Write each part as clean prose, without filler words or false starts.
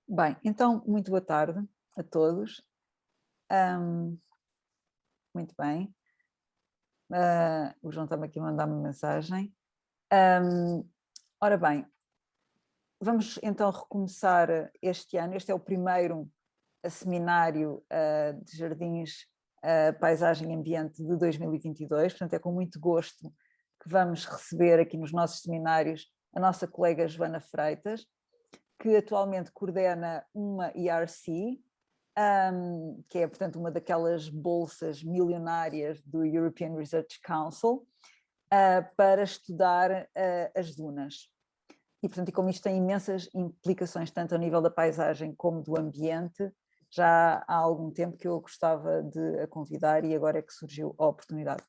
Bem, então, muito boa tarde a todos. Ahm, Muito bem. O João estava aqui a mandar-me uma mensagem. Ora bem, vamos então recomeçar este ano. Este é o primeiro seminário de Jardins, Paisagem e Ambiente de 2022, portanto é com muito gosto que vamos receber aqui nos nossos seminários a nossa colega Joana Freitas, que atualmente coordena uma ERC, que é, portanto, uma daquelas bolsas milionárias do European Research Council, para estudar as dunas. E, portanto, e como isto tem imensas implicações, tanto a nível da paisagem como do ambiente, já há algum tempo que eu gostava de a convidar e agora é que surgiu a oportunidade.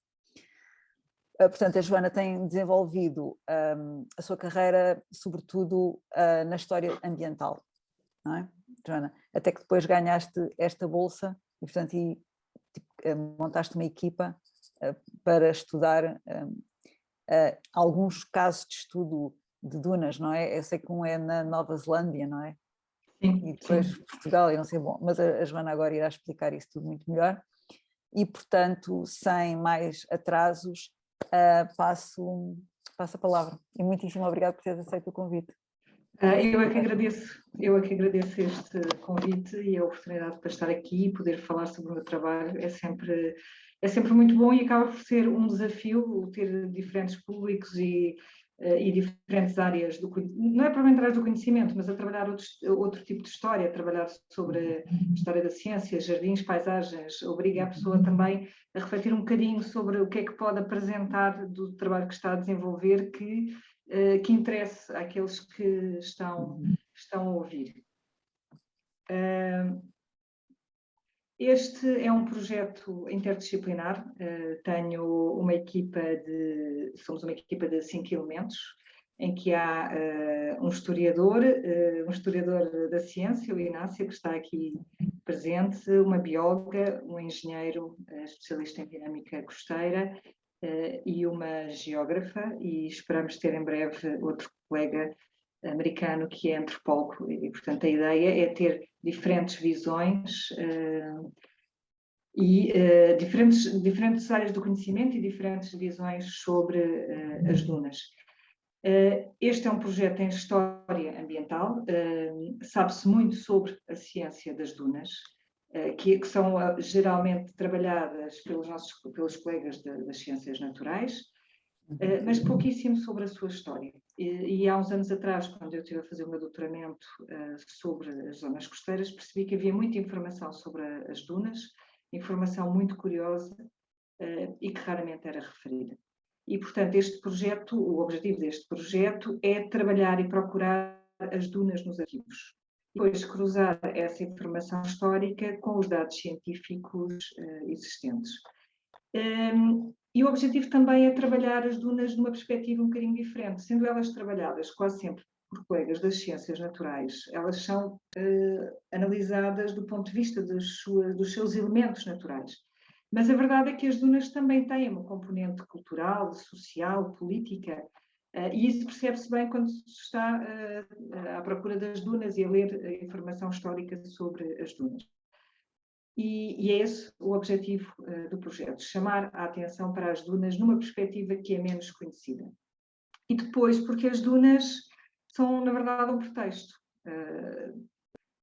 Portanto, a Joana tem desenvolvido a sua carreira, sobretudo na história ambiental, não é, Joana? Até que depois ganhaste esta bolsa e, portanto, montaste uma equipa para estudar alguns casos de estudo de dunas, não é? Eu sei que um é na Nova Zelândia, não é? Sim, E depois sim. Portugal, e não sei, bom, mas a Joana agora irá explicar isso tudo muito melhor. E, portanto, sem mais atrasos, passo a palavra. E muitíssimo obrigada por teres aceito o convite. Eu é que agradeço este convite e a oportunidade para estar aqui e poder falar sobre o meu trabalho. É sempre muito bom e acaba por ser um desafio ter diferentes públicos e diferentes áreas, não é propriamente áreas do conhecimento, mas a trabalhar outro tipo de história, a trabalhar sobre a história da ciência, jardins, paisagens, obriga a pessoa também a refletir um bocadinho sobre o que é que pode apresentar do trabalho que está a desenvolver que interesse àqueles que estão a ouvir. Este é um projeto interdisciplinar. Somos uma equipa de 5 elementos, em que há um historiador da ciência, o Inácio, que está aqui presente, uma bióloga, um engenheiro especialista em dinâmica costeira, e uma geógrafa, e esperamos ter em breve outro colega americano que é antropólogo, e portanto a ideia é ter diferentes visões diferentes áreas do conhecimento e diferentes visões sobre as dunas. Este é um projeto em história ambiental, sabe-se muito sobre a ciência das dunas, que são geralmente trabalhadas pelos colegas das ciências naturais, mas pouquíssimo sobre a sua história. E há uns anos atrás, quando eu estive a fazer o meu doutoramento sobre as zonas costeiras, percebi que havia muita informação sobre as dunas, informação muito curiosa e que raramente era referida. E, portanto, o objetivo deste projeto é trabalhar e procurar as dunas nos arquivos. E depois cruzar essa informação histórica com os dados científicos existentes. E o objetivo também é trabalhar as dunas numa perspectiva um bocadinho diferente, sendo elas trabalhadas quase sempre por colegas das ciências naturais. Elas são analisadas do ponto de vista dos seus elementos naturais. Mas a verdade é que as dunas também têm uma componente cultural, social, política, e isso percebe-se bem quando se está à procura das dunas e a ler a informação histórica sobre as dunas. E é esse o objetivo do projeto, chamar a atenção para as dunas numa perspectiva que é menos conhecida. E depois, porque as dunas são, na verdade, um pretexto.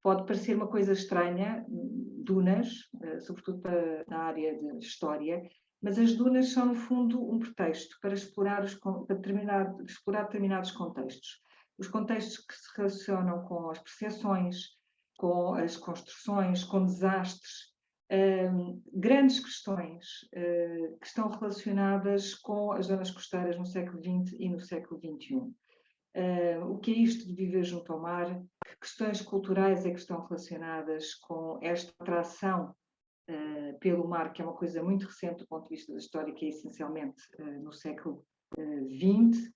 Pode parecer uma coisa estranha, dunas, sobretudo na área de história, mas as dunas são, no fundo, um pretexto para explorar determinados contextos. Os contextos que se relacionam com as percepções, com as construções, com desastres, grandes questões que estão relacionadas com as zonas costeiras no século XX e no século XXI. O que é isto de viver junto ao mar? Que questões culturais é que estão relacionadas com esta atração pelo mar, que é uma coisa muito recente do ponto de vista da história, que é essencialmente no século XX?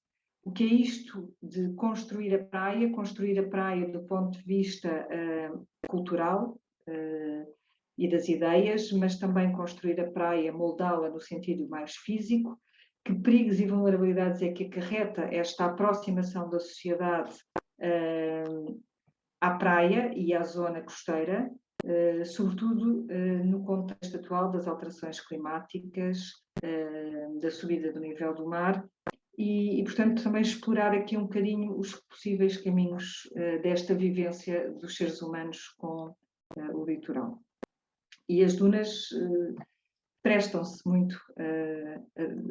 O que é isto de construir a praia do ponto de vista cultural e das ideias, mas também construir a praia, moldá-la no sentido mais físico? Que perigos e vulnerabilidades é que acarreta esta aproximação da sociedade à praia e à zona costeira, sobretudo no contexto atual das alterações climáticas, da subida do nível do mar e, portanto, também explorar aqui um bocadinho os possíveis caminhos desta vivência dos seres humanos com o litoral. E as dunas prestam-se muito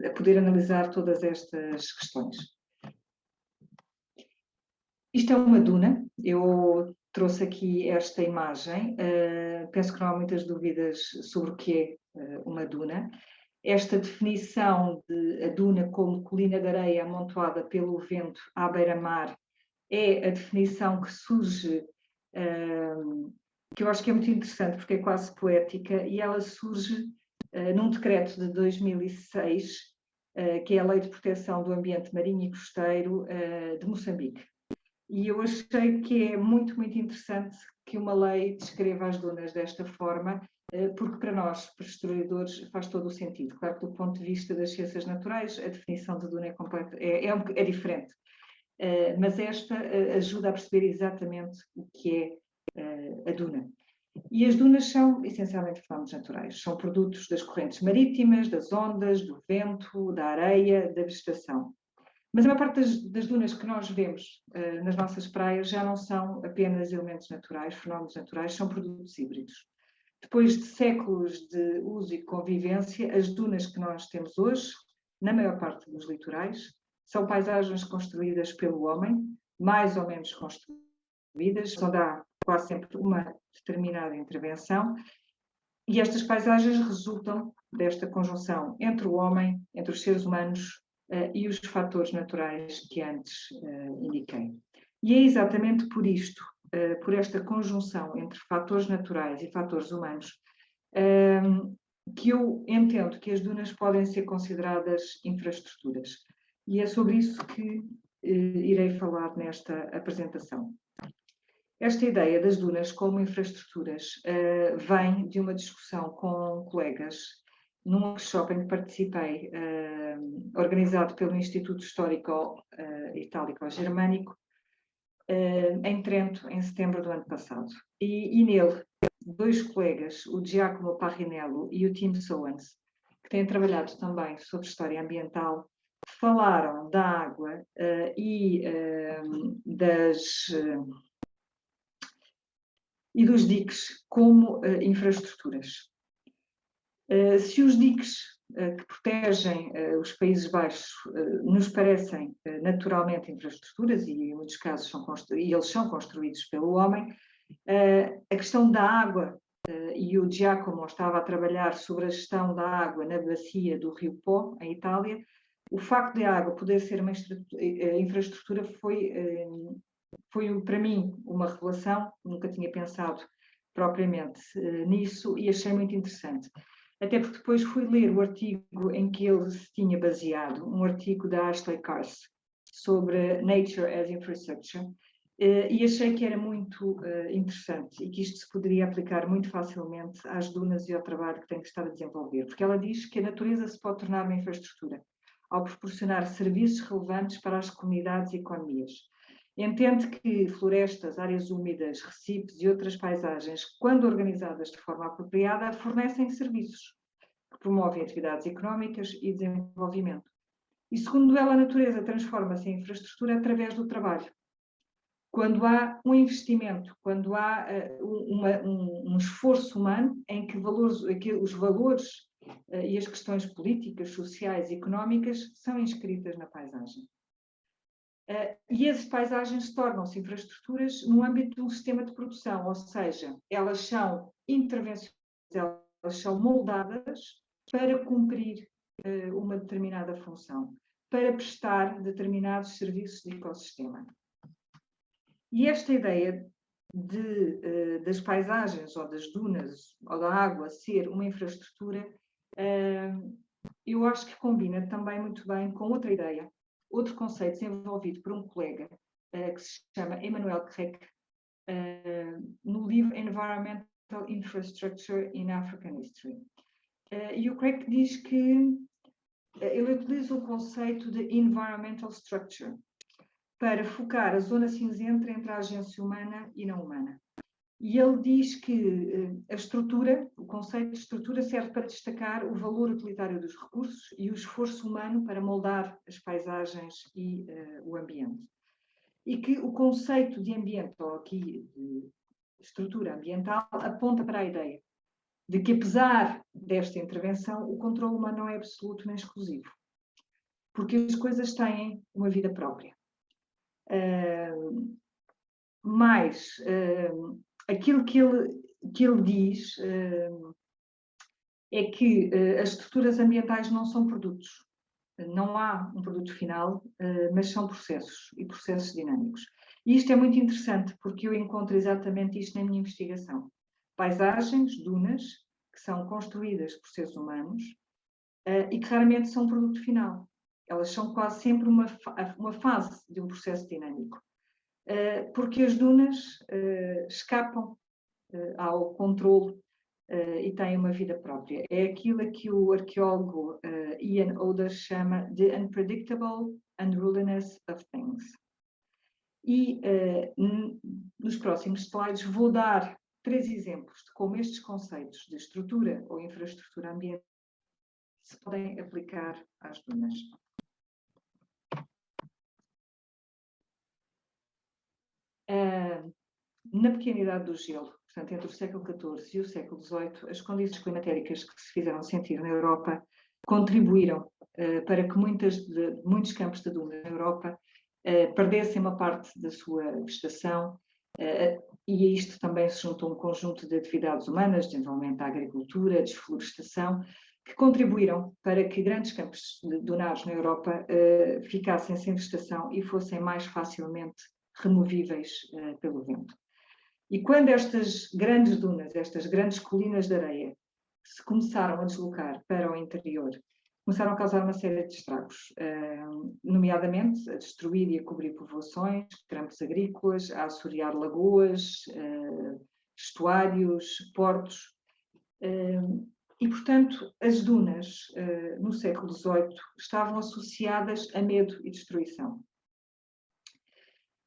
a poder analisar todas estas questões. Isto é uma duna, eu trouxe aqui esta imagem, penso que não há muitas dúvidas sobre o que é uma duna. Esta definição de a duna como colina de areia amontoada pelo vento à beira-mar é a definição que surge, que eu acho que é muito interessante porque é quase poética, e ela surge num decreto de 2006, que é a Lei de Proteção do Ambiente Marinho e Costeiro de Moçambique. E eu achei que é muito, muito interessante que uma lei descreva as dunas desta forma, porque para nós, para os historiadores, faz todo o sentido. Claro que do ponto de vista das ciências naturais, a definição de duna é diferente, mas esta ajuda a perceber exatamente o que é a duna. E as dunas são essencialmente fenómenos naturais, são produtos das correntes marítimas, das ondas, do vento, da areia, da vegetação. Mas a maior parte das dunas que nós vemos nas nossas praias já não são apenas elementos naturais, fenómenos naturais, são produtos híbridos. Depois de séculos de uso e convivência, as dunas que nós temos hoje, na maior parte dos litorais, são paisagens construídas pelo homem, mais ou menos construídas, onde há quase sempre uma determinada intervenção, e estas paisagens resultam desta conjunção entre o homem, entre os seres humanos e os fatores naturais que antes indiquei. E é exatamente por isto, por esta conjunção entre fatores naturais e fatores humanos, que eu entendo que as dunas podem ser consideradas infraestruturas. E é sobre isso que irei falar nesta apresentação. Esta ideia das dunas como infraestruturas vem de uma discussão com colegas num workshop em que participei, organizado pelo Instituto Histórico Itálico-Germânico, em Trento, em setembro do ano passado. E nele, dois colegas, o Giacomo Parrinello e o Tim Sowens, que têm trabalhado também sobre história ambiental, falaram da água e dos diques como infraestruturas. Se os diques que protegem os Países Baixos nos parecem naturalmente infraestruturas, e em muitos casos eles são construídos pelo homem, a questão da água, e o Giacomo estava a trabalhar sobre a gestão da água na bacia do Rio Po, em Itália, o facto de a água poder ser uma infraestrutura foi para mim uma revelação, nunca tinha pensado propriamente nisso e achei muito interessante. Até porque depois fui ler o artigo em que ele se tinha baseado, um artigo da Ashley Carse sobre Nature as Infrastructure, e achei que era muito interessante e que isto se poderia aplicar muito facilmente às dunas e ao trabalho que tem que estar a desenvolver, porque ela diz que a natureza se pode tornar uma infraestrutura ao proporcionar serviços relevantes para as comunidades e economias. Entende que florestas, áreas úmidas, recifes e outras paisagens, quando organizadas de forma apropriada, fornecem serviços que promovem atividades económicas e desenvolvimento. E, segundo ela, a natureza transforma-se em infraestrutura através do trabalho. Quando há um investimento, quando há um esforço humano em que os valores e as questões políticas, sociais e económicas são inscritas na paisagem. E as paisagens tornam-se infraestruturas no âmbito de um sistema de produção, ou seja, elas são intervencionais, elas são moldadas para cumprir uma determinada função, para prestar determinados serviços de ecossistema. E esta ideia das paisagens ou das dunas ou da água ser uma infraestrutura, eu acho que combina também muito bem com outra ideia, outro conceito desenvolvido por um colega que se chama Emmanuel Krek, no livro Environmental Infrastructure in African History. E o Krek diz que ele utiliza o conceito de environmental structure para focar a zona cinzenta entre a agência humana e não humana. E ele diz que a estrutura, o conceito de estrutura, serve para destacar o valor utilitário dos recursos e o esforço humano para moldar as paisagens e o ambiente. E que o conceito de ambiente, ou aqui de estrutura ambiental, aponta para a ideia de que, apesar desta intervenção, o controle humano não é absoluto nem exclusivo, porque as coisas têm uma vida própria. Mas aquilo que ele diz é que as estruturas ambientais não são produtos. Não há um produto final, mas são processos, e processos dinâmicos. E isto é muito interessante, porque eu encontro exatamente isto na minha investigação. Paisagens, dunas, que são construídas por seres humanos e que raramente são produto final. Elas são quase sempre uma fase de um processo dinâmico. Porque as dunas escapam ao controle e têm uma vida própria. É aquilo a que o arqueólogo Ian Oder chama de unpredictable unruliness of things. E nos próximos slides vou dar 3 exemplos de como estes conceitos de estrutura ou infraestrutura ambiental se podem aplicar às dunas. Na pequena idade do gelo, portanto, entre o século XIV e o século XVIII, as condições climatéricas que se fizeram sentir na Europa contribuíram para que muitos campos de dunas na Europa perdessem uma parte da sua vegetação, e a isto também se juntou um conjunto de atividades humanas, desenvolvimento da agricultura, desflorestação, que contribuíram para que grandes campos dunados na Europa ficassem sem vegetação e fossem mais facilmente removíveis pelo vento. E quando estas grandes dunas, estas grandes colinas de areia, se começaram a deslocar para o interior, começaram a causar uma série de estragos, nomeadamente a destruir e a cobrir povoações, campos agrícolas, a assorear lagoas, estuários, portos. E, portanto, as dunas, no século XVIII, estavam associadas a medo e destruição.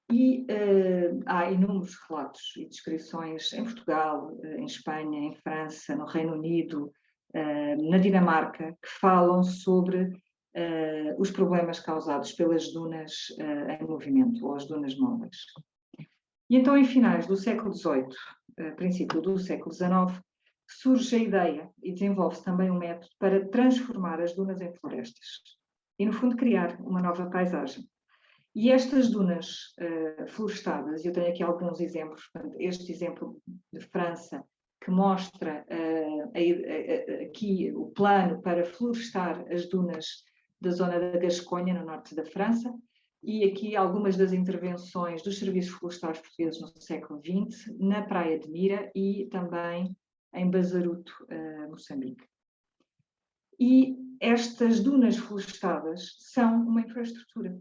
E há inúmeros relatos e descrições em Portugal, em Espanha, em França, no Reino Unido, na Dinamarca, que falam sobre os problemas causados pelas dunas em movimento, ou as dunas móveis. E então, em finais do século XVIII, princípio do século XIX, surge a ideia e desenvolve-se também um método para transformar as dunas em florestas e, no fundo, criar uma nova paisagem. E estas dunas florestadas, eu tenho aqui alguns exemplos, este exemplo de França, que mostra aqui o plano para florestar as dunas da zona da Gasconha, no norte da França, e aqui algumas das intervenções dos serviços florestais portugueses no século XX, na Praia de Mira e também em Bazaruto, Moçambique. E estas dunas florestadas são uma infraestrutura.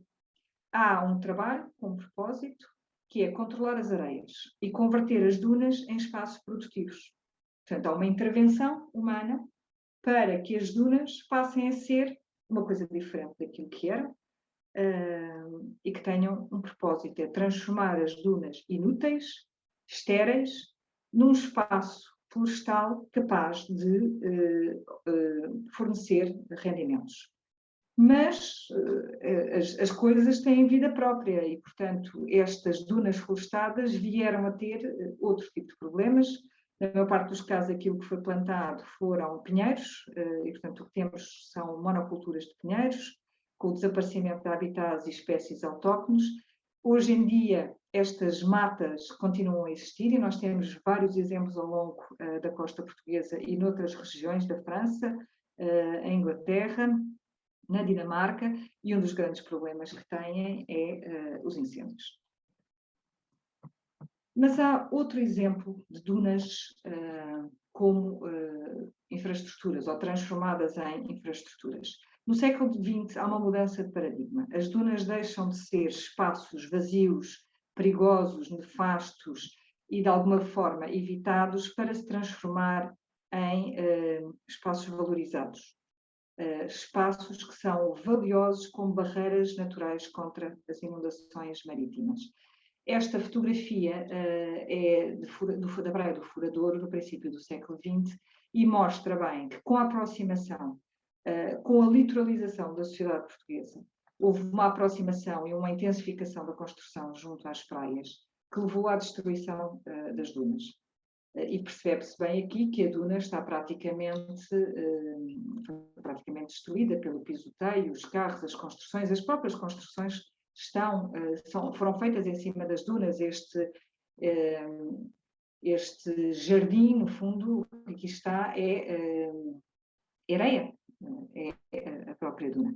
Há um trabalho com propósito, que é controlar as areias e converter as dunas em espaços produtivos. Portanto, há uma intervenção humana para que as dunas passem a ser uma coisa diferente daquilo que eram e que tenham um propósito, é transformar as dunas inúteis, estéreis, num espaço florestal capaz de fornecer rendimentos. Mas as coisas têm vida própria e, portanto, estas dunas florestadas vieram a ter outro tipo de problemas. Na maior parte dos casos, aquilo que foi plantado foram pinheiros e, portanto, o que temos são monoculturas de pinheiros, com o desaparecimento de habitats e espécies autóctones. Hoje em dia, estas matas continuam a existir e nós temos vários exemplos ao longo da costa portuguesa e noutras regiões da França, em Inglaterra, na Dinamarca, e um dos grandes problemas que têm é os incêndios. Mas há outro exemplo de dunas como infraestruturas, ou transformadas em infraestruturas. No século XX há uma mudança de paradigma. As dunas deixam de ser espaços vazios, perigosos, nefastos e, de alguma forma, evitados, para se transformar em espaços valorizados. espaços que são valiosos como barreiras naturais contra as inundações marítimas. Esta fotografia é da Praia do Furadouro, no princípio do século XX, e mostra bem que com a aproximação, com a litoralização da sociedade portuguesa, houve uma aproximação e uma intensificação da construção junto às praias, que levou à destruição das dunas. E percebe-se bem aqui que a duna está praticamente destruída pelo pisoteio, os carros, as construções, as próprias construções foram feitas em cima das dunas. Este jardim, no fundo, o que aqui está é areia, é a própria duna.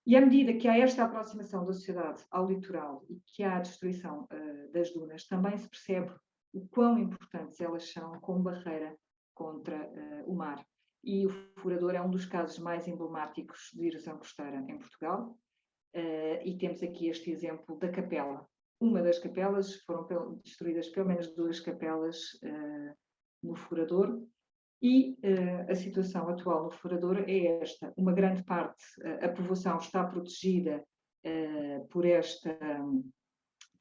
E à medida que há esta aproximação da sociedade ao litoral e que há a destruição das dunas, também se percebe o quão importantes elas são como barreira contra o mar. E o Furadouro é um dos casos mais emblemáticos de erosão costeira em Portugal. E temos aqui este exemplo da capela. Uma das capelas, foram destruídas pelo menos 2 capelas no Furadouro. E a situação atual no Furadouro é esta: uma grande parte, a povoação está protegida por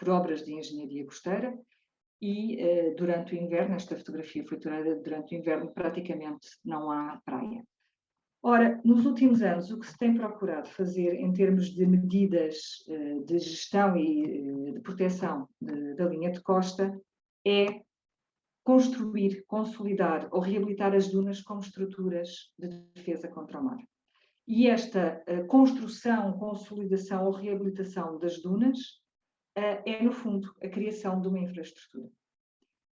obras de engenharia costeira, e durante o inverno, esta fotografia foi tirada durante o inverno, praticamente não há praia. Ora, nos últimos anos, o que se tem procurado fazer em termos de medidas de gestão e de proteção da linha de costa é construir, consolidar ou reabilitar as dunas como estruturas de defesa contra o mar. E esta construção, consolidação ou reabilitação das dunas é, no fundo, a criação de uma infraestrutura.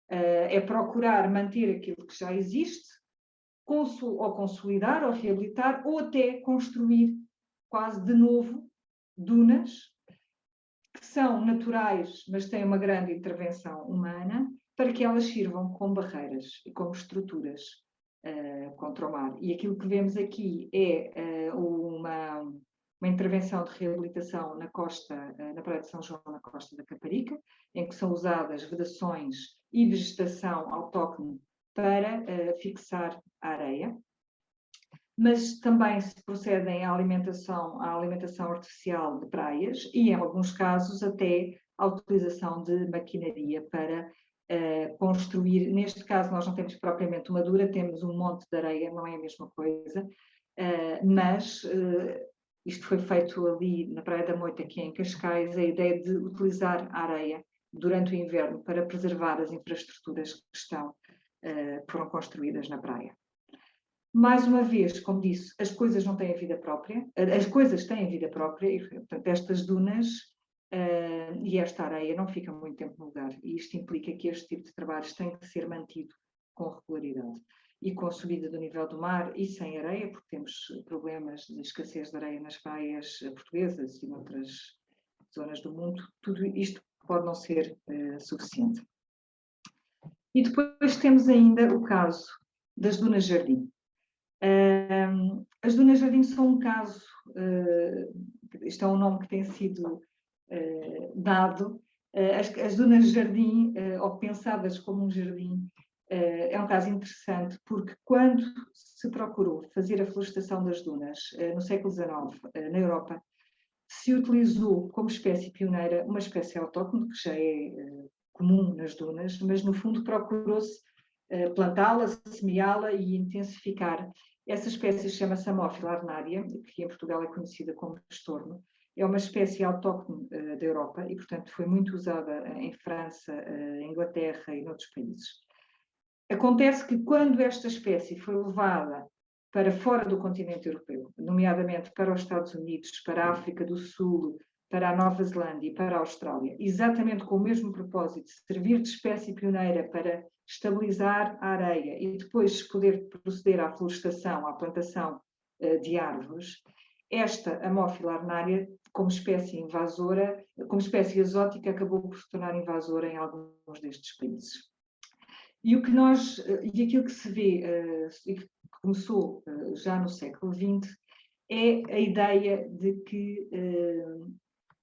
É procurar manter aquilo que já existe, ou consolidar, ou reabilitar, ou até construir quase de novo dunas que são naturais, mas têm uma grande intervenção humana, para que elas sirvam como barreiras e como estruturas contra o mar. E aquilo que vemos aqui é uma intervenção de reabilitação na costa, na Praia de São João, na costa da Caparica, em que são usadas vedações e vegetação autóctone para fixar a areia. Mas também se procedem à alimentação artificial de praias e, em alguns casos, até à utilização de maquinaria para construir. Neste caso, nós não temos propriamente uma dura, temos um monte de areia, não é a mesma coisa, mas isto foi feito ali na Praia da Moita, aqui em Cascais, a ideia de utilizar a areia durante o inverno para preservar as infraestruturas que foram construídas na praia. Mais uma vez, como disse, as coisas não têm vida própria, as coisas têm vida própria e, portanto, estas dunas e esta areia não ficam muito tempo no lugar. E isto implica que este tipo de trabalhos tem que ser mantido com regularidade. E com a subida do nível do mar e sem areia, porque temos problemas de escassez de areia nas praias portuguesas e noutras zonas do mundo, tudo isto pode não ser suficiente. E depois temos ainda o caso das dunas jardim. As dunas jardim são um caso, isto é um nome que tem sido dado, as dunas jardim, ou pensadas como um jardim, é um caso interessante, porque quando se procurou fazer a florestação das dunas no século XIX, na Europa, se utilizou como espécie pioneira uma espécie autóctone, que já é comum nas dunas, mas no fundo procurou-se plantá-la, semeá-la e intensificar. Essa espécie chama-se Amófila arnária, que em Portugal é conhecida como estorno. É uma espécie autóctone da Europa e, portanto, foi muito usada em França, Inglaterra e noutros países. Acontece que quando esta espécie foi levada para fora do continente europeu, nomeadamente para os Estados Unidos, para a África do Sul, para a Nova Zelândia e para a Austrália, exatamente com o mesmo propósito, de servir de espécie pioneira para estabilizar a areia e depois poder proceder à florestação, à plantação de árvores, esta Amófila arnária, como espécie invasora, como espécie exótica, acabou por se tornar invasora em alguns destes países. E aquilo que se vê, e que começou já no século XX, é a ideia de que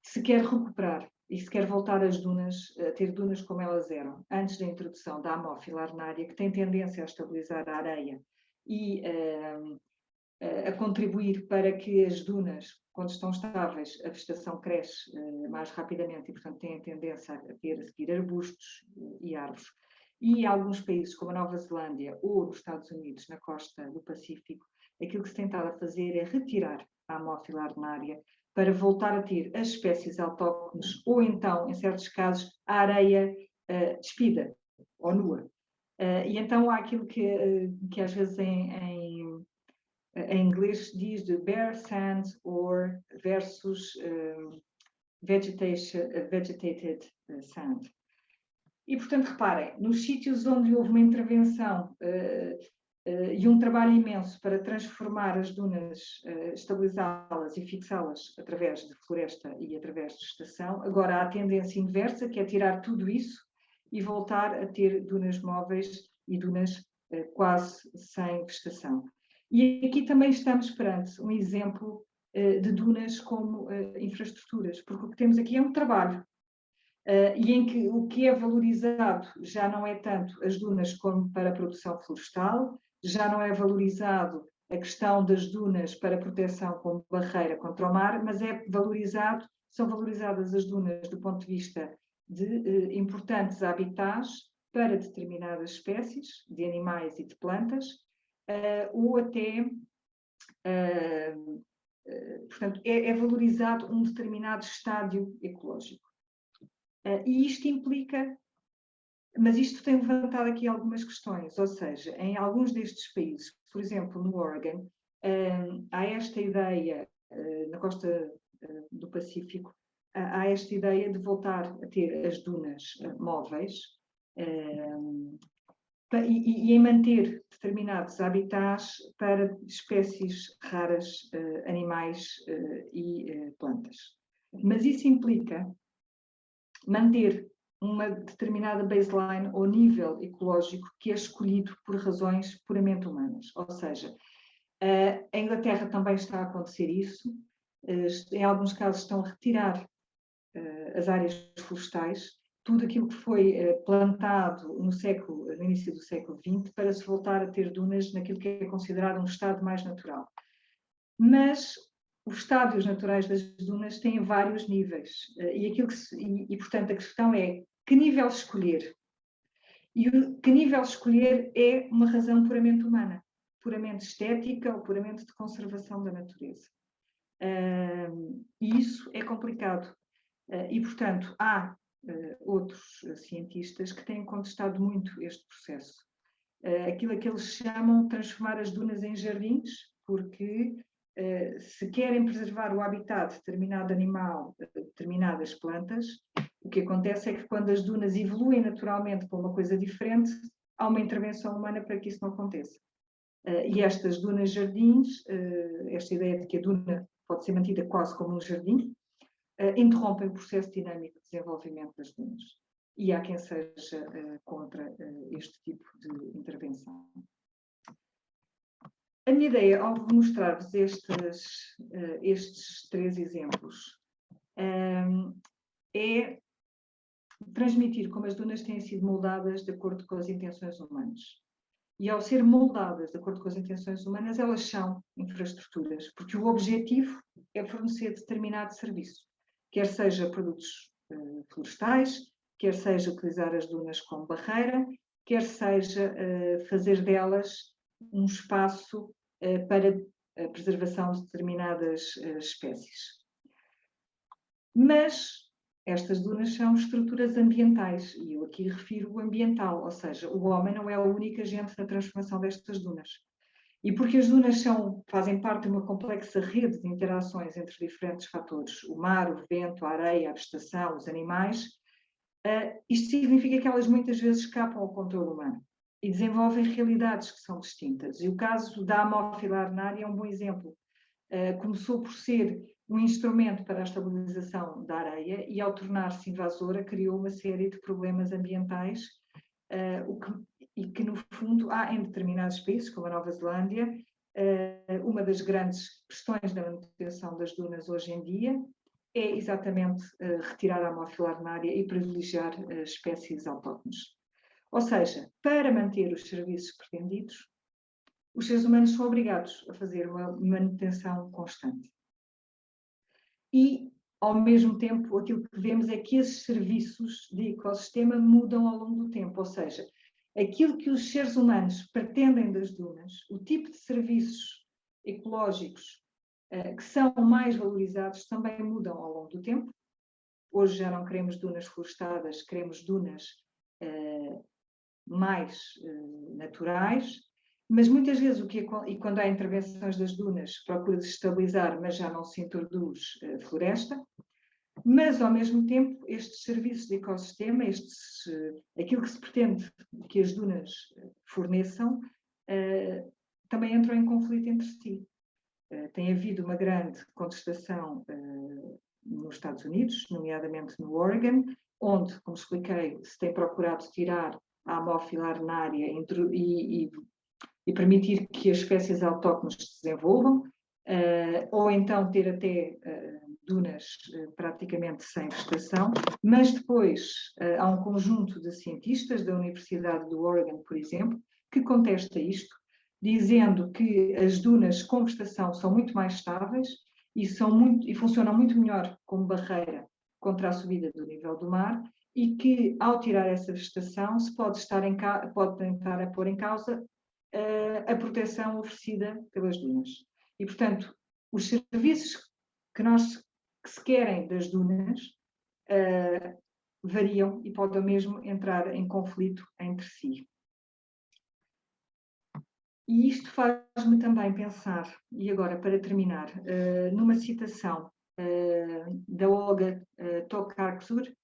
se quer recuperar e se quer voltar às dunas, a ter dunas como elas eram, antes da introdução da Amófila arnária, que tem tendência a estabilizar a areia e a contribuir para que as dunas, quando estão estáveis, a vegetação cresce mais rapidamente e, portanto, tem a tendência a seguir arbustos e árvores. E em alguns países, como a Nova Zelândia ou nos Estados Unidos, na costa do Pacífico, aquilo que se tentava fazer é retirar a Haemophila ardenaria para voltar a ter as espécies autóctones ou então, em certos casos, a areia despida ou nua. E então há aquilo que às vezes em inglês diz de bare sand or versus vegetated sand. E, portanto, reparem, nos sítios onde houve uma intervenção e um trabalho imenso para transformar as dunas, estabilizá-las e fixá-las através de floresta e através de vegetação, agora há a tendência inversa, que é tirar tudo isso e voltar a ter dunas móveis e dunas quase sem vegetação. E aqui também estamos perante um exemplo de dunas como infraestruturas, porque o que temos aqui é um trabalho e em que o que é valorizado já não é tanto as dunas como para a produção florestal, já não é valorizado a questão das dunas para proteção como barreira contra o mar, mas são valorizadas as dunas do ponto de vista de importantes habitats para determinadas espécies de animais e de plantas, ou até, portanto, é valorizado um determinado estádio ecológico. E isto implica, mas isto tem levantado aqui algumas questões, ou seja, em alguns destes países, por exemplo, no Oregon, há esta ideia, na costa do Pacífico, há esta ideia de voltar a ter as dunas móveis e em manter determinados habitats para espécies raras, animais e plantas. Mas isso implica manter uma determinada baseline ou nível ecológico que é escolhido por razões puramente humanas. Ou seja, a Inglaterra também está a acontecer isso. Em alguns casos estão a retirar as áreas florestais, tudo aquilo que foi plantado no início do século XX, para se voltar a ter dunas naquilo que é considerado um estado mais natural. Mas os estádios naturais das dunas têm vários níveis e, portanto, a questão é que nível escolher? E que nível escolher é uma razão puramente humana, puramente estética ou puramente de conservação da natureza. E isso é complicado. E, portanto, há outros cientistas que têm contestado muito este processo. Aquilo que eles chamam de transformar as dunas em jardins, porque se querem preservar o habitat de determinado animal, determinadas plantas, o que acontece é que quando as dunas evoluem naturalmente para uma coisa diferente, há uma intervenção humana para que isso não aconteça. E estas dunas jardins, esta ideia de que a duna pode ser mantida quase como um jardim, interrompem o processo dinâmico de desenvolvimento das dunas. E há quem seja contra este tipo de intervenção. A minha ideia, ao mostrar-vos estes três exemplos, é transmitir como as dunas têm sido moldadas de acordo com as intenções humanas. E ao ser moldadas de acordo com as intenções humanas, elas são infraestruturas, porque o objetivo é fornecer determinado serviço, quer seja produtos florestais, quer seja utilizar as dunas como barreira, quer seja fazer delas um espaço para a preservação de determinadas espécies. Mas estas dunas são estruturas ambientais, e eu aqui refiro o ambiental, ou seja, o homem não é o único agente na transformação destas dunas. E porque as dunas fazem parte de uma complexa rede de interações entre diferentes fatores, o mar, o vento, a areia, a vegetação, os animais, isto significa que elas muitas vezes escapam ao controle humano e desenvolvem realidades que são distintas. E o caso da Haemophila ardenaria é um bom exemplo. Começou por ser um instrumento para a estabilização da areia e, ao tornar-se invasora, criou uma série de problemas ambientais e que, no fundo, há em determinados países, como a Nova Zelândia, uma das grandes questões da manutenção das dunas hoje em dia é exatamente retirar a Haemophila ardenaria e privilegiar espécies autóctones. Ou seja, para manter os serviços pretendidos, os seres humanos são obrigados a fazer uma manutenção constante. E, ao mesmo tempo, aquilo que vemos é que esses serviços de ecossistema mudam ao longo do tempo, ou seja, aquilo que os seres humanos pretendem das dunas, o tipo de serviços ecológicos que são mais valorizados também mudam ao longo do tempo. Hoje já não queremos dunas florestadas, queremos dunas mais naturais, mas muitas vezes e quando há intervenções das dunas, procura-se estabilizar, mas já não se introduz floresta. Mas, ao mesmo tempo, estes serviços de ecossistema, aquilo que se pretende que as dunas forneçam, também entram em conflito entre si. Tem havido uma grande contestação nos Estados Unidos, nomeadamente no Oregon, onde, como expliquei, se tem procurado tirar a amófila arenária e permitir que as espécies autóctones se desenvolvam, ou então ter até dunas praticamente sem vegetação, mas depois há um conjunto de cientistas da Universidade do Oregon, por exemplo, que contesta isto, dizendo que as dunas com vegetação são muito mais estáveis e funcionam muito melhor como barreira contra a subida do nível do mar, e que, ao tirar essa vegetação, se pode tentar a pôr em causa a proteção oferecida pelas dunas. E, portanto, os serviços que se querem das dunas variam e podem mesmo entrar em conflito entre si. E isto faz-me também pensar, e agora para terminar, numa citação da Olga Tokarczuk, que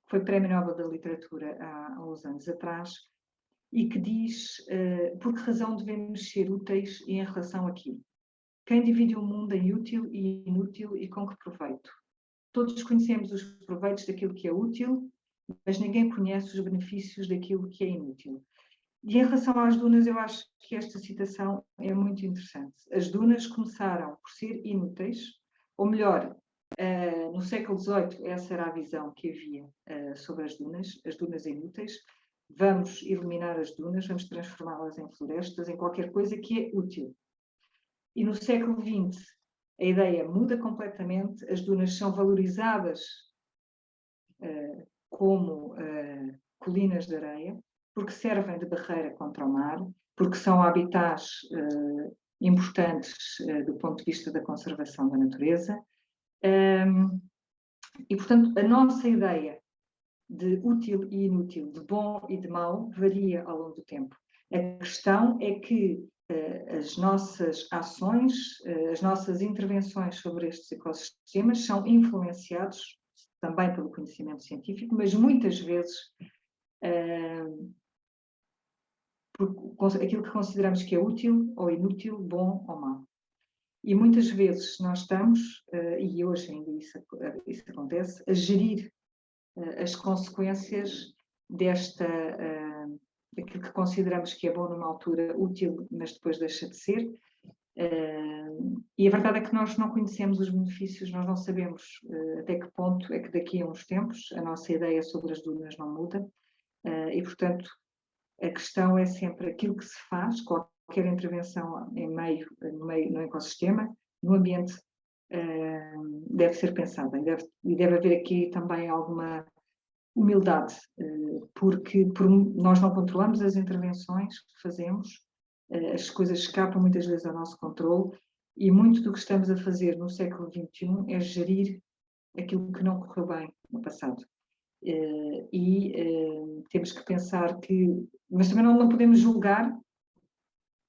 foi Prémio Nobel da Literatura há uns anos atrás, e que diz por que razão devemos ser úteis e em relação a quê? Quem divide o mundo em útil e inútil e com que proveito? Todos conhecemos os proveitos daquilo que é útil, mas ninguém conhece os benefícios daquilo que é inútil. E em relação às dunas, eu acho que esta citação é muito interessante. As dunas começaram por ser inúteis, ou melhor, no século XVIII essa era a visão que havia sobre as dunas inúteis. Vamos eliminar as dunas, vamos transformá-las em florestas, em qualquer coisa que é útil. E no século XX a ideia muda completamente, as dunas são valorizadas como colinas de areia, porque servem de barreira contra o mar, porque são habitats importantes do ponto de vista da conservação da natureza. E, portanto, a nossa ideia de útil e inútil, de bom e de mau, varia ao longo do tempo. A questão é que as nossas ações, as nossas intervenções sobre estes ecossistemas são influenciados também pelo conhecimento científico, mas muitas vezes por aquilo que consideramos que é útil ou inútil, bom ou mau. E muitas vezes nós estamos, e hoje ainda isso acontece, a gerir as consequências daquilo que consideramos que é bom numa altura útil, mas depois deixa de ser. E a verdade é que nós não conhecemos os benefícios, nós não sabemos até que ponto é que daqui a uns tempos a nossa ideia sobre as dunas não muda. E, portanto, a questão é sempre aquilo que se faz, qualquer intervenção no ecossistema, no ambiente, deve ser pensada e deve haver aqui também alguma humildade, porque nós não controlamos as intervenções que fazemos, as coisas escapam muitas vezes ao nosso controle, e muito do que estamos a fazer no século XXI é gerir aquilo que não correu bem no passado. Temos que pensar mas também não podemos julgar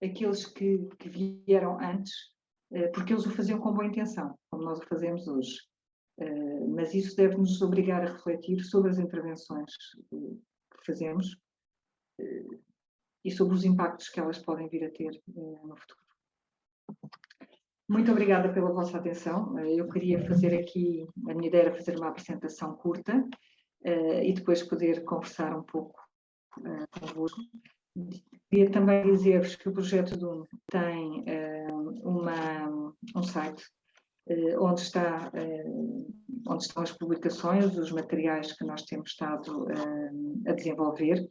aqueles que vieram antes, porque eles o faziam com boa intenção, como nós o fazemos hoje. Mas isso deve-nos obrigar a refletir sobre as intervenções que fazemos e sobre os impactos que elas podem vir a ter no futuro. Muito obrigada pela vossa atenção. Eu queria fazer aqui, a minha ideia era fazer uma apresentação curta e depois poder conversar um pouco convosco. Queria também dizer-vos que o Projeto DUN tem um site onde estão as publicações, os materiais que nós temos estado a desenvolver.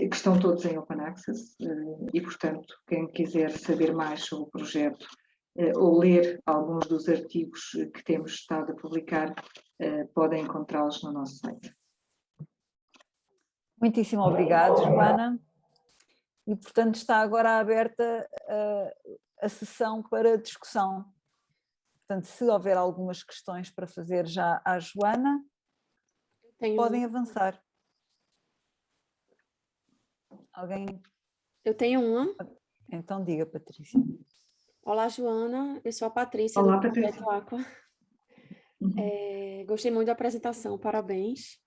que estão todos em Open Access, e, portanto, quem quiser saber mais sobre o projeto ou ler alguns dos artigos que temos estado a publicar, podem encontrá-los no nosso site. Muitíssimo obrigada, Joana. E, portanto, está agora aberta a sessão para discussão. Portanto, se houver algumas questões para fazer já à Joana, podem avançar. Alguém? Eu tenho uma. Então diga, Patrícia. Olá, Joana. Eu sou a Patrícia, Olá, do Projeto Patrícia. Aqua. Gostei muito da apresentação, parabéns.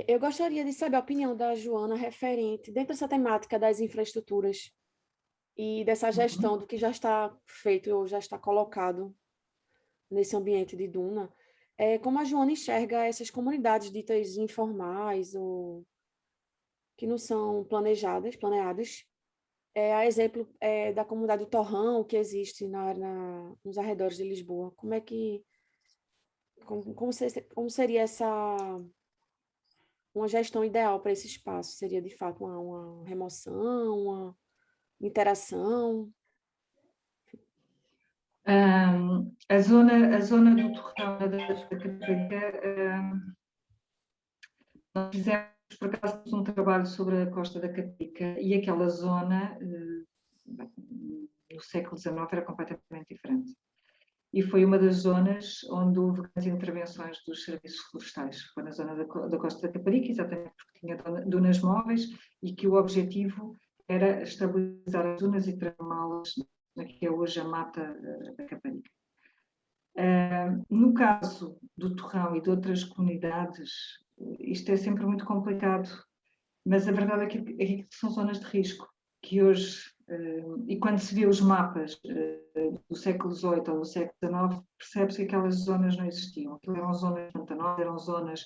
Eu gostaria de saber a opinião da Joana referente, dentro dessa temática das infraestruturas e dessa gestão do que já está feito ou já está colocado nesse ambiente de Duna. Como a Joana enxerga essas comunidades ditas informais ou que não são planeadas, a exemplo da comunidade do Torrão, que existe nos arredores de Lisboa. Como seria uma gestão ideal para esse espaço? Seria, de fato, uma remoção, uma interação? A zona do Torrão da Caparica, nós fizemos, por acaso, um trabalho sobre a costa da Caparica e aquela zona, no século XIX, era completamente diferente. E foi uma das zonas onde houve grandes intervenções dos serviços florestais. Foi na zona da costa da Caparica, exatamente porque tinha dunas móveis e que o objetivo era estabilizar as dunas e transformá-las na que é hoje a mata da Caparica. No caso do Torrão e de outras comunidades, isto é sempre muito complicado, mas a verdade é que são zonas de risco, que hoje, e quando se vê os mapas do século XVIII ou do século XIX, percebe-se que aquelas zonas não existiam. Aquilo eram zonas pantanosas, eram zonas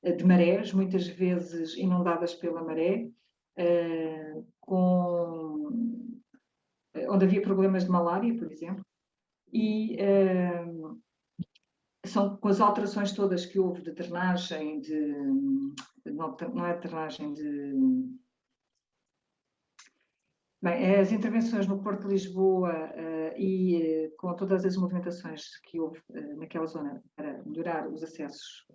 de marés, muitas vezes inundadas pela maré, onde havia problemas de malária, por exemplo, e são com as alterações todas que houve de drenagem, não é drenagem Bem, as intervenções no Porto de Lisboa e com todas as movimentações que houve naquela zona para melhorar os acessos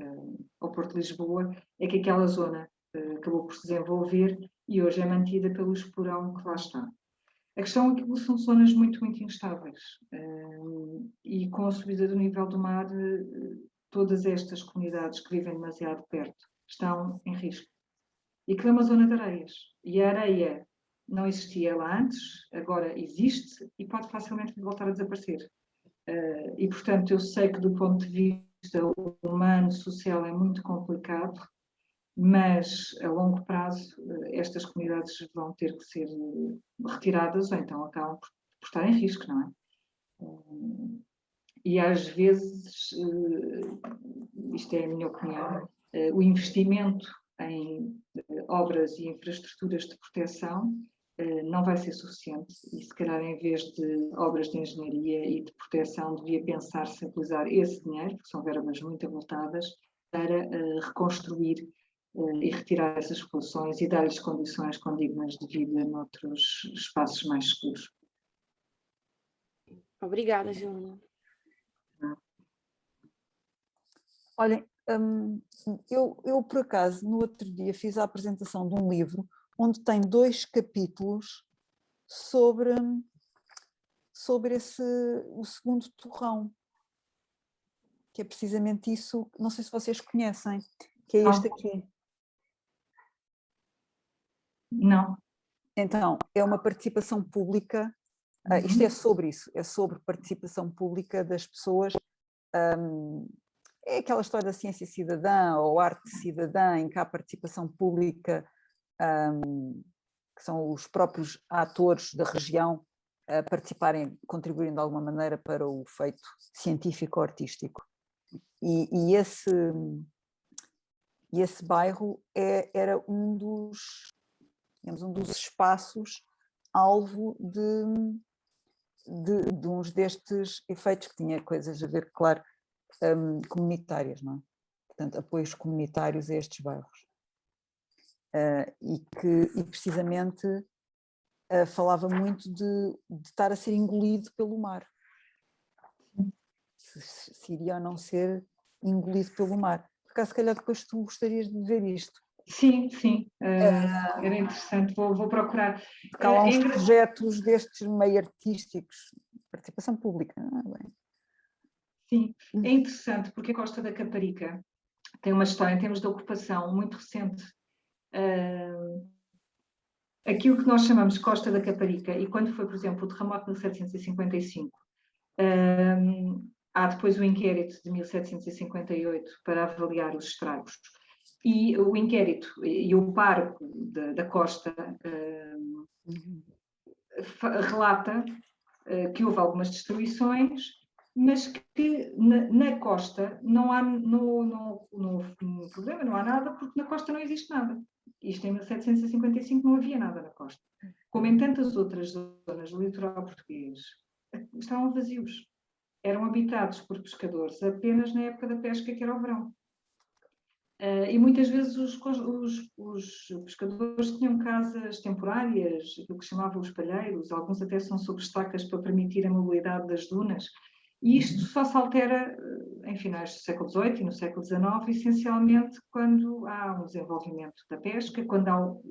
ao Porto de Lisboa, é que aquela zona acabou por se desenvolver e hoje é mantida pelo esporão que lá está. A questão é que são zonas muito, muito instáveis e com a subida do nível do mar, todas estas comunidades que vivem demasiado perto estão em risco. E que é uma zona de areias. E a areia não existia lá antes, agora existe e pode facilmente voltar a desaparecer. E, portanto, eu sei que do ponto de vista humano, social, é muito complicado, mas a longo prazo estas comunidades vão ter que ser retiradas ou então acabam por estar em risco, não é? E às vezes, isto é a minha opinião, o investimento em obras e infraestruturas de proteção não vai ser suficiente e se calhar em vez de obras de engenharia e de proteção devia pensar-se em utilizar esse dinheiro, porque são verbas muito avultadas, para reconstruir e retirar essas populações e dar-lhes condições condignas de vida noutros espaços mais seguros. Obrigada, Joana. Olhem, eu por acaso no outro dia fiz a apresentação de um livro onde tem 2 capítulos sobre o segundo torrão, que é precisamente isso, não sei se vocês conhecem, que é este aqui. Não. Então, é uma participação pública, isto é sobre isso, é sobre participação pública das pessoas, é aquela história da ciência cidadã ou arte cidadã, em que há participação pública, que são os próprios atores da região participarem, contribuírem de alguma maneira para o feito científico-artístico. E esse bairro era um dos espaços alvo de uns destes efeitos, que tinha coisas a ver, claro, comunitárias, não é? Portanto, apoios comunitários a estes bairros. e precisamente falava muito de estar a ser engolido pelo mar. Se iria ou não ser engolido pelo mar. Por acaso, se calhar depois tu gostarias de ver isto. Sim, era interessante, vou procurar. Porque há lá uns projetos destes meio artísticos, participação pública, não é bem? Sim, é interessante porque a Costa da Caparica tem uma história em termos de ocupação muito recente. Aquilo que nós chamamos de Costa da Caparica, e quando foi, por exemplo, o terremoto de 1755, há depois o inquérito de 1758 para avaliar os estragos. E o inquérito e o parco da costa relata que houve algumas destruições, mas que na costa não há problema, não há nada, porque na costa não existe nada. Isto em 1755 não havia nada na costa. Como em tantas outras zonas do litoral português, estavam vazios. Eram habitados por pescadores apenas na época da pesca, que era o verão. E muitas vezes os pescadores tinham casas temporárias, aquilo que chamavam os palheiros, alguns até são sobre estacas para permitir a mobilidade das dunas, e isto só se altera em finais do século XVIII e no século XIX, essencialmente quando há um desenvolvimento da pesca,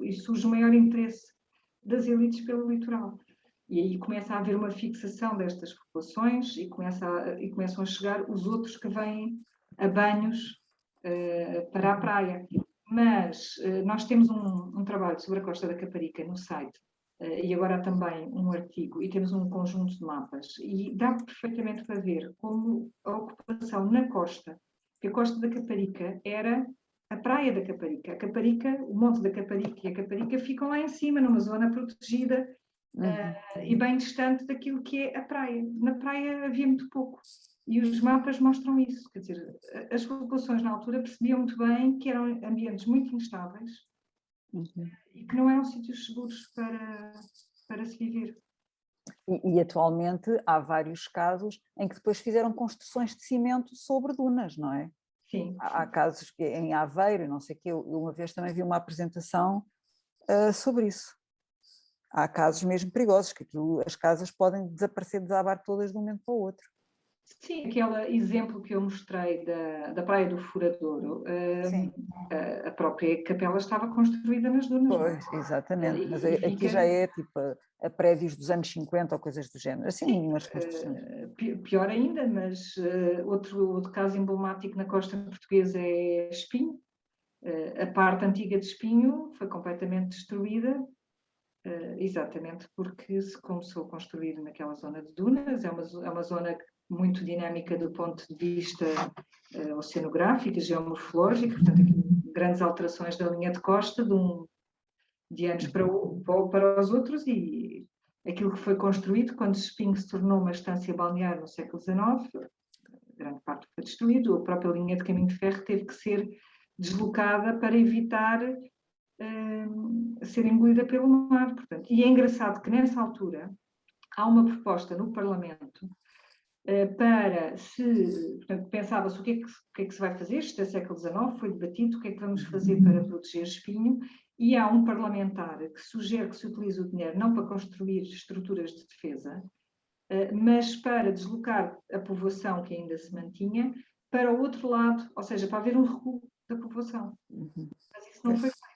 e surge o maior interesse das elites pelo litoral. E aí começa a haver uma fixação destas populações e começam a chegar os outros que vêm a banhos para a praia. Mas nós temos um trabalho sobre a Costa da Caparica no site e agora também um artigo e temos um conjunto de mapas e dá perfeitamente para ver como a ocupação na costa, que a Costa da Caparica era a praia da Caparica. A Caparica, o Monte da Caparica e a Caparica ficam lá em cima, numa zona protegida e bem distante daquilo que é a praia. Na praia havia muito pouco. E os mapas mostram isso, quer dizer, as populações na altura percebiam muito bem que eram ambientes muito instáveis e que não eram sítios seguros para se viver. E atualmente há vários casos em que depois fizeram construções de cimento sobre dunas, não é? Sim. Há casos que em Aveiro, não sei o quê, eu uma vez também vi uma apresentação sobre isso. Há casos mesmo perigosos, que as casas podem desaparecer, desabar todas de um momento para o outro. Sim, aquele exemplo que eu mostrei da Praia do Furadouro, a própria capela estava construída nas dunas. Pois, exatamente, mas aqui já é tipo a prédios dos anos 50 ou coisas do género, assim, umas construções. Pior ainda, mas outro caso emblemático na costa portuguesa é Espinho. A parte antiga de Espinho foi completamente destruída, exatamente porque se começou a construir naquela zona de dunas, é uma zona muito dinâmica do ponto de vista oceanográfico, geomorfológico, portanto, aqui, grandes alterações da linha de costa de anos para os outros, e aquilo que foi construído quando Espinho se tornou uma estância balnear no século XIX, grande parte foi destruído, a própria linha de caminho de ferro teve que ser deslocada para evitar ser engolida pelo mar. Portanto, e é engraçado que nessa altura há uma proposta no Parlamento para portanto, pensava-se o que é que se vai fazer, isto é século XIX, foi debatido, o que é que vamos fazer para proteger Espinho, e há um parlamentar que sugere que se utilize o dinheiro não para construir estruturas de defesa, mas para deslocar a povoação que ainda se mantinha para o outro lado, ou seja, para haver um recuo da povoação. Mas isso não foi feito.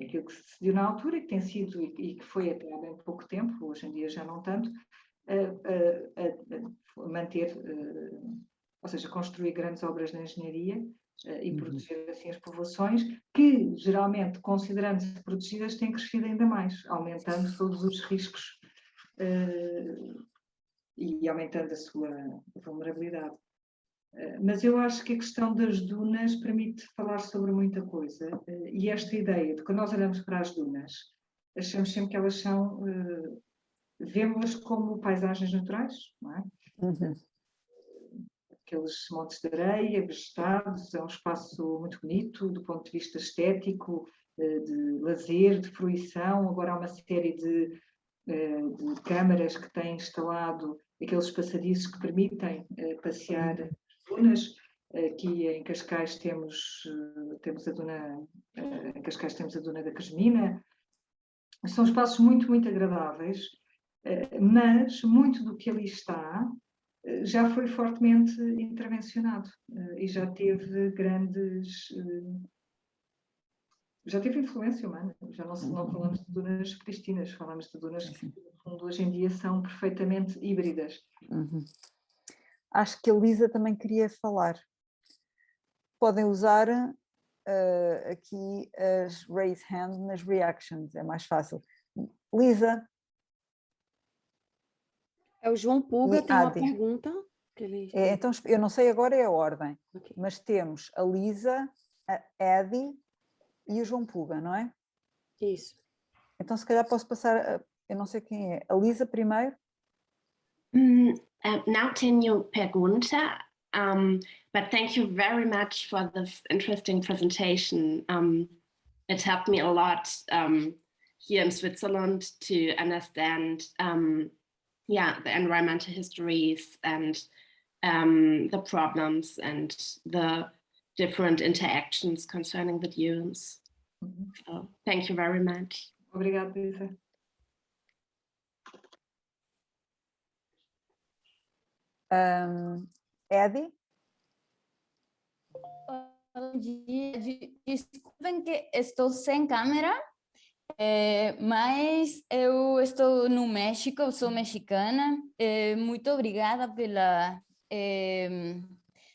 Aquilo que se decidiu na altura, que tem sido e que foi até há bem pouco tempo, hoje em dia já não tanto, manter, ou seja, construir grandes obras de engenharia e proteger assim as povoações, que geralmente, considerando-se protegidas, têm crescido ainda mais, aumentando todos os riscos e aumentando a sua vulnerabilidade. Mas eu acho que a questão das dunas permite falar sobre muita coisa, e esta ideia de que nós olhamos para as dunas, achamos sempre que elas são, vemos-las como paisagens naturais, não é? Aqueles montes de areia, vegetados, é um espaço muito bonito do ponto de vista estético, de lazer, de fruição. Agora há uma série de câmaras que têm instalado aqueles passadiços que permitem passear dunas. Aqui em Cascais temos a duna em Cascais temos a Duna da Casmina. São espaços muito, muito agradáveis, mas muito do que ali está já foi fortemente intervencionado e já teve já teve influência humana. Já não falamos de dunas cristinas, falamos de dunas que, no fundo, hoje em dia são perfeitamente híbridas. Acho que a Lisa também queria falar. Podem usar aqui as raise hand nas reactions, é mais fácil. Lisa. É o João Puga, tem uma pergunta. Então, eu não sei agora a ordem, mas temos a Lisa, a Eddie e o João Puga, não é? Isso. Então, se calhar posso passar, eu não sei quem é, a Lisa primeiro. Não tenho pergunta, but thank you very much for this interesting presentation. It helped me a lot here in Switzerland to understand the environmental histories and the problems and the different interactions concerning the dunes. So, thank you very much. Obrigada, Lisa. Eddie? Bom dia, desculpem que estou sem câmera, mas eu estou no México, eu sou mexicana. Muito obrigada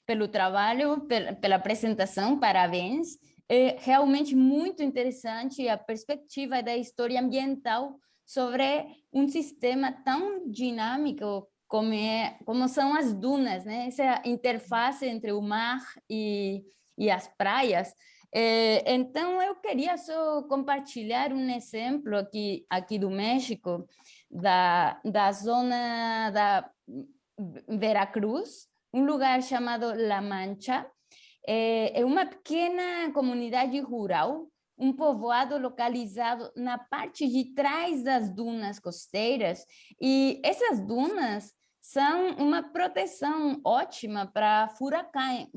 pelo trabalho, pela apresentação, parabéns. É realmente muito interessante a perspectiva da história ambiental sobre um sistema tão dinâmico como são as dunas, né? Essa interface entre o mar e as praias. Então, eu queria só compartilhar um exemplo aqui do México, da zona da Veracruz, um lugar chamado La Mancha. É uma pequena comunidade rural, um povoado localizado na parte de trás das dunas costeiras, e essas dunas são uma proteção ótima para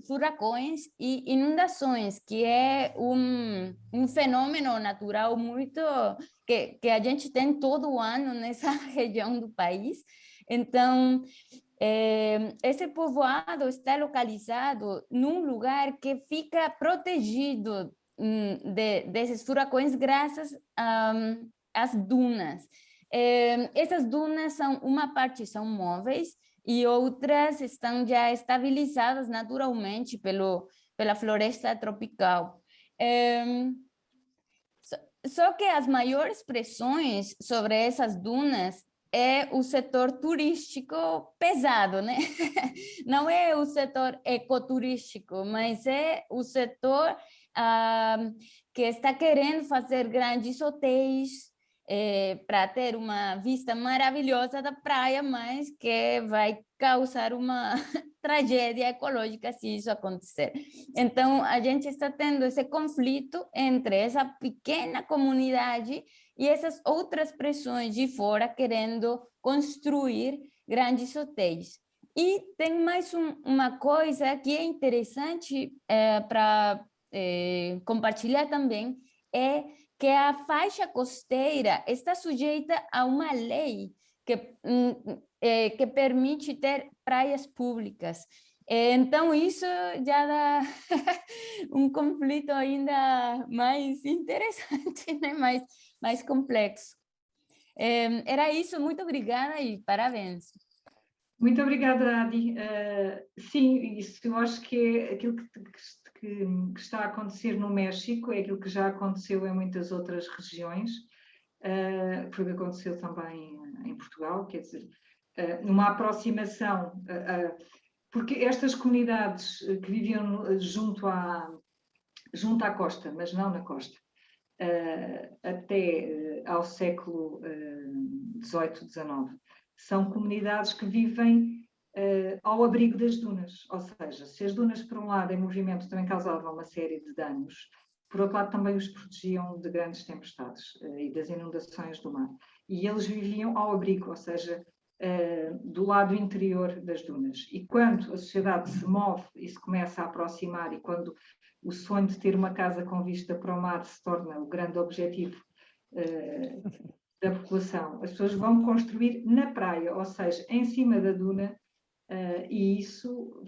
furacões e inundações, que é um fenômeno natural muito que a gente tem todo ano nessa região do país. Então, esse povoado está localizado num lugar que fica protegido desses furacões graças às dunas. Essas dunas são, uma parte são móveis e outras estão já estabilizadas naturalmente pela floresta tropical. Só que as maiores pressões sobre essas dunas é o setor turístico pesado, né? Não é o setor ecoturístico, mas é o setor que está querendo fazer grandes hotéis para ter uma vista maravilhosa da praia, mas que vai causar uma tragédia ecológica se isso acontecer. Então, a gente está tendo esse conflito entre essa pequena comunidade e essas outras pressões de fora querendo construir grandes hotéis. E tem mais uma coisa que é interessante para compartilhar também, é que a faixa costeira está sujeita a uma lei que permite ter praias públicas. Então, isso já dá um conflito ainda mais interessante, né? mais complexo. Era isso, muito obrigada e parabéns. Muito obrigada, Adi. Sim, isso eu acho que é aquilo que está a acontecer no México, é aquilo que já aconteceu em muitas outras regiões, foi o que aconteceu também em Portugal, quer dizer, uma aproximação, porque estas comunidades que viviam junto à costa, mas não na costa, até ao século XVIII, XIX, são comunidades que vivem ao abrigo das dunas, ou seja, se as dunas por um lado em movimento também causavam uma série de danos, por outro lado também os protegiam de grandes tempestades e das inundações do mar. E eles viviam ao abrigo, ou seja, do lado interior das dunas. E quando a sociedade se move e se começa a aproximar, e quando o sonho de ter uma casa com vista para o mar se torna o grande objetivo da população, as pessoas vão construir na praia, ou seja, em cima da duna, e isso,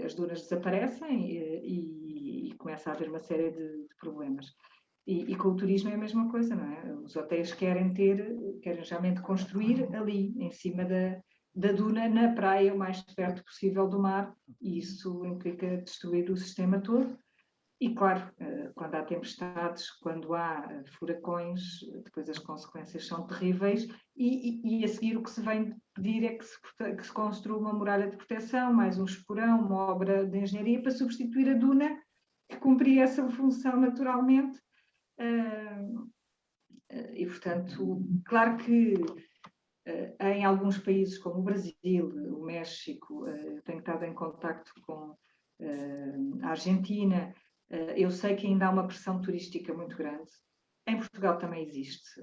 as dunas desaparecem e começa a haver uma série de problemas. E com o turismo é a mesma coisa, não é? Os hotéis querem geralmente construir ali, em cima da duna, na praia, o mais perto possível do mar, e isso implica destruir o sistema todo. E, claro, quando há tempestades, quando há furacões, depois as consequências são terríveis, e a seguir o que se vem pedir é que se construa uma muralha de proteção, mais um esporão, uma obra de engenharia para substituir a duna, que cumpria essa função naturalmente. E, portanto, claro que em alguns países como o Brasil, o México, tenho estado em contacto com a Argentina, eu sei que ainda há uma pressão turística muito grande. Em Portugal também existe,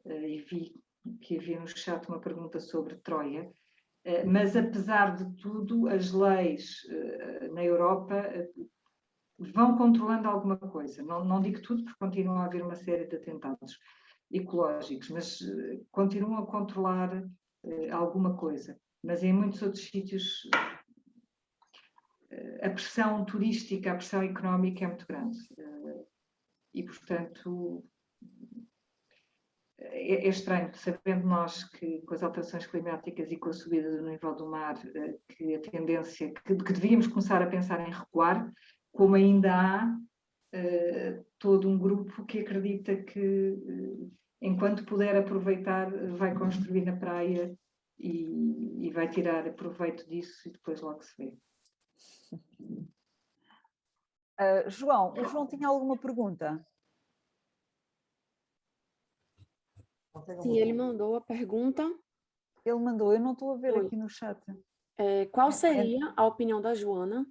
e vi que havia no chat uma pergunta sobre Troia, mas apesar de tudo, as leis na Europa vão controlando alguma coisa. Não digo tudo, porque continuam a haver uma série de atentados ecológicos, mas continuam a controlar alguma coisa. Mas em muitos outros sítios a pressão turística, a pressão económica é muito grande. E, portanto, é estranho, sabendo nós que com as alterações climáticas e com a subida do nível do mar, que a tendência, que devíamos começar a pensar em recuar, como ainda há todo um grupo que acredita que, enquanto puder aproveitar, vai construir na praia e vai tirar proveito disso e depois logo se vê. João, o João tinha alguma pergunta? Sim, ele mandou a pergunta. Ele mandou, eu não estou a ver Oi. aqui no chat. Qual seria a opinião da Joana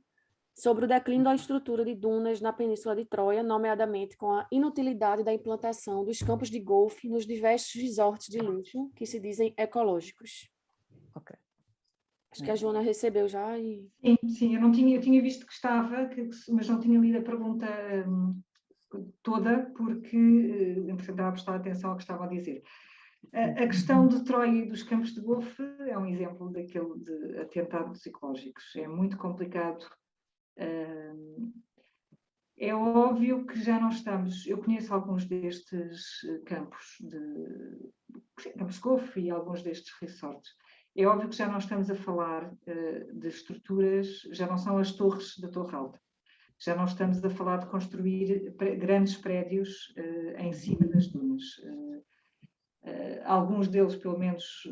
sobre o declínio da estrutura de dunas na Península de Troia, nomeadamente com a inutilidade da implantação dos campos de golfe nos diversos resorts de luxo que se dizem ecológicos? Ok. Acho que a Joana recebeu já e... Sim, eu tinha visto que estava, mas não tinha lido a pergunta toda, porque entretanto estava a prestar atenção ao que estava a dizer. A questão de Troia e dos campos de golfe é um exemplo daquele de atentados ecológicos. É muito complicado. É óbvio que já não estamos. Eu conheço alguns destes campos de golfe e alguns destes resorts. É óbvio que já não estamos a falar de estruturas, já não são as torres da Torre Alta. Já não estamos a falar de construir grandes prédios em cima das dunas. Alguns deles, pelo menos,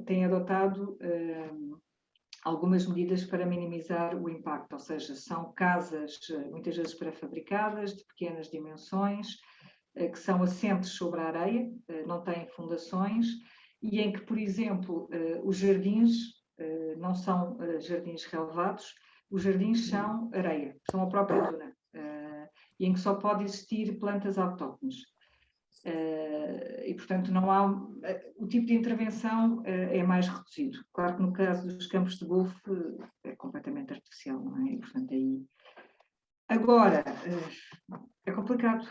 têm adotado algumas medidas para minimizar o impacto, ou seja, são casas muitas vezes pré-fabricadas, de pequenas dimensões, que são assentes sobre a areia, não têm fundações, e em que, por exemplo, os jardins não são jardins relevados, os jardins são areia, são a própria duna, e em que só pode existir plantas autóctones. E, portanto, não há o tipo de intervenção é mais reduzido. Claro que no caso dos campos de golfe é completamente artificial, não é? E, portanto, aí... Agora, é complicado.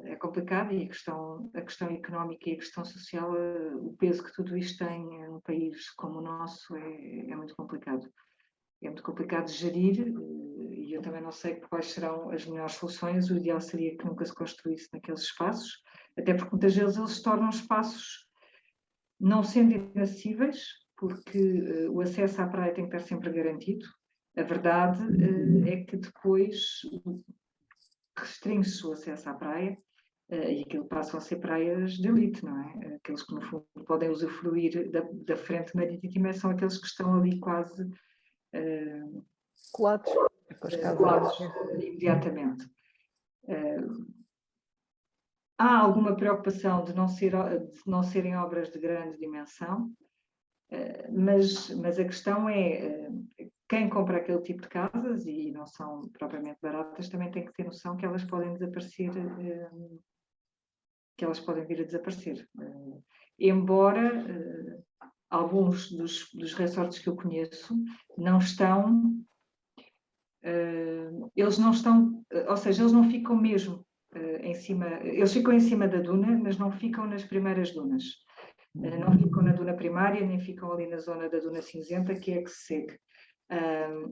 É complicado e a questão económica e a questão social, o peso que tudo isto tem num país como o nosso é muito complicado. É muito complicado de gerir e eu também não sei quais serão as melhores soluções. O ideal seria que nunca se construísse naqueles espaços, até porque muitas vezes eles se tornam espaços não sendo inacessíveis, porque o acesso à praia tem que estar sempre garantido. A verdade é que depois restringe-se o acesso à praia e aquilo passam a ser praias de elite, não é? Aqueles que no fundo podem usufruir da frente marítima são aqueles que estão ali quase Colados. colados imediatamente. Há alguma preocupação de não serem obras de grande dimensão, mas a questão é quem compra aquele tipo de casas, e não são propriamente baratas, também tem que ter noção que elas podem desaparecer, que elas podem vir a desaparecer. embora alguns dos resorts que eu conheço não estão, eles não estão, ou seja, eles não ficam mesmo em cima, eles ficam em cima da duna, mas não ficam nas primeiras dunas. Não ficam na duna primária, nem ficam ali na zona da duna cinzenta, que é que se segue.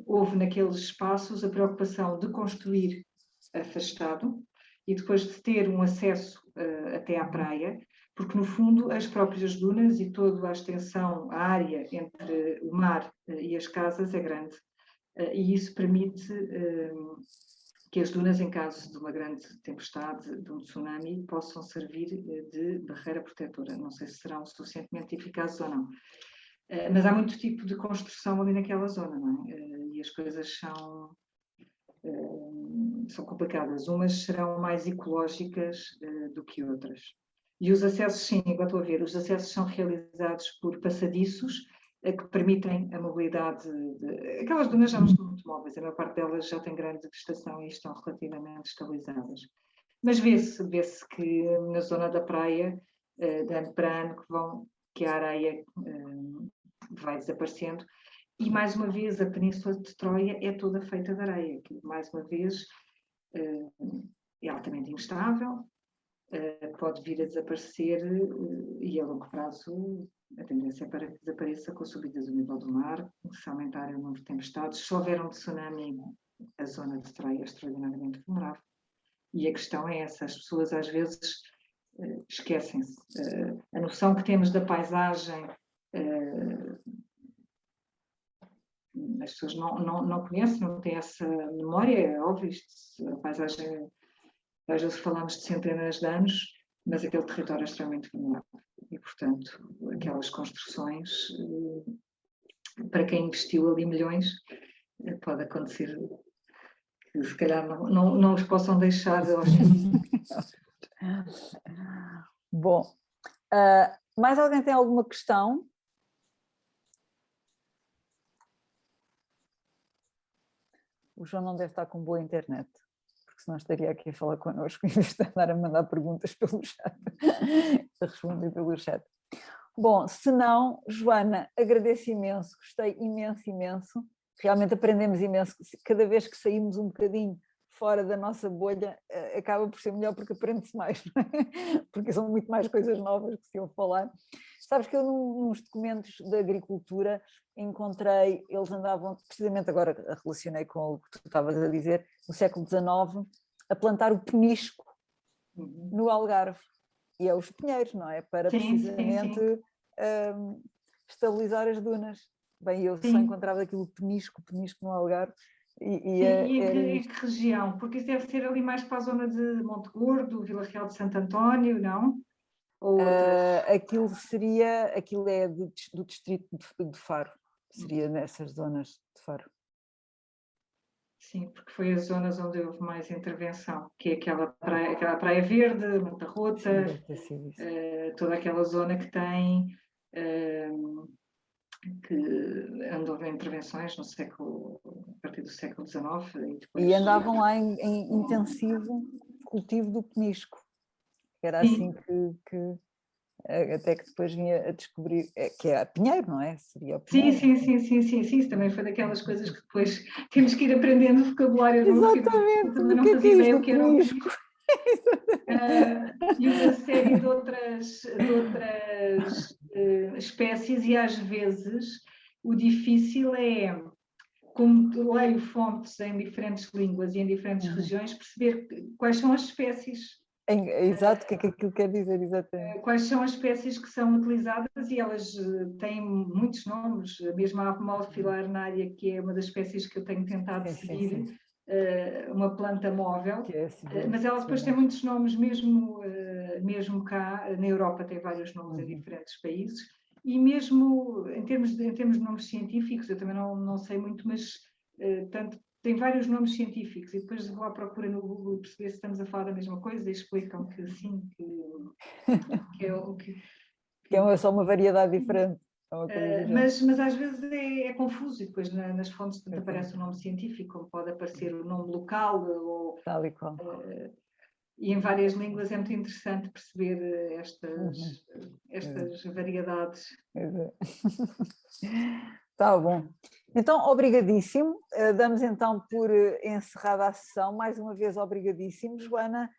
Houve naqueles espaços a preocupação de construir afastado e depois de ter um acesso até à praia, porque no fundo as próprias dunas e toda a extensão, a área entre o mar e as casas é grande. E isso permite que as dunas, em caso de uma grande tempestade, de um tsunami, possam servir de barreira protetora. Não sei se serão suficientemente eficazes ou não. Mas há muito tipo de construção ali naquela zona, não é? E as coisas são complicadas. Umas serão mais ecológicas do que outras. E os acessos, sim, agora estou a ver, os acessos são realizados por passadiços que permitem a mobilidade. Aquelas dunas já não estão muito móveis, a maior parte delas já tem grande vegetação e estão relativamente estabilizadas. Mas vê-se que na zona da praia, de ano para ano, que a areia vai desaparecendo. E, mais uma vez, a Península de Troia é toda feita de areia, que, mais uma vez, é altamente instável, pode vir a desaparecer e, a longo prazo, a tendência é para que desapareça com a subida do nível do mar, se aumentar o número de tempestades. Se houver um tsunami, a zona de Troia é extraordinariamente vulnerável. E a questão é essa, as pessoas às vezes esquecem-se. A noção que temos da paisagem, as pessoas não conhecem, não têm essa memória, é óbvio, a paisagem, às vezes falamos de centenas de anos, mas aquele território é extremamente vulnerável. E, portanto, aquelas construções, para quem investiu ali milhões, pode acontecer que se calhar não os possam deixar aos Bom, mais alguém tem alguma questão? O João não deve estar com boa internet, porque senão estaria aqui a falar connosco em vez de andar a mandar perguntas pelo chat, a responder pelo chat. Bom, se não, Joana, agradeço imenso, gostei imenso. Realmente aprendemos imenso. Cada vez que saímos um bocadinho fora da nossa bolha, acaba por ser melhor porque aprende-se mais, não é? Porque são muito mais coisas novas que se eu falar. Sabes que eu, nos documentos da agricultura, encontrei, eles andavam, precisamente agora relacionei com o que tu estavas a dizer, no século XIX, a plantar o penisco no Algarve. E é os pinheiros, não é? Para precisamente estabilizar as dunas. Bem, eu só encontrava aquilo penisco no Algarve. Em que região? Porque isso deve ser ali mais para a zona de Monte Gordo, Vila Real de Santo António, não? Ou aquilo é do distrito de Faro, seria nessas zonas de Faro. Sim, porque foi as zonas onde houve mais intervenção, que é aquela praia verde, Monte Rota, toda aquela zona que tem, que andou em intervenções no século, a partir do século XIX. E andavam lá em intensivo cultivo do penisco. Era assim que até que depois vinha a descobrir que é a pinheiro, não é? Seria o pinheiro. Sim, também foi daquelas coisas que depois temos que ir aprendendo vocabulário novo. Exatamente, Também não fazia ideia o que era o penisco. E uma série de outras espécies, e às vezes o difícil é, como leio fontes em diferentes línguas e em diferentes regiões, perceber quais são as espécies. Exato, o que é que aquilo quer dizer exatamente? Quais são as espécies que são utilizadas, e elas têm muitos nomes, mesmo a Apomote filarnária, que é uma das espécies que eu tenho tentado seguir, uma planta móvel, mas ela depois tem muitos nomes, mesmo cá, na Europa tem vários nomes em diferentes países, e mesmo em termos de nomes científicos, eu também não sei muito, mas tem vários nomes científicos, e depois vou à procura no Google perceber se estamos a falar da mesma coisa, e explicam que sim, que é só uma variedade diferente. Mas às vezes é confuso, e depois nas fontes aparece o nome científico, como pode aparecer o nome local, ou, tal e qual. E em várias línguas é muito interessante perceber estas variedades. Tá bom. Então, obrigadíssimo. Damos então por encerrada a sessão. Mais uma vez, obrigadíssimo, Joana.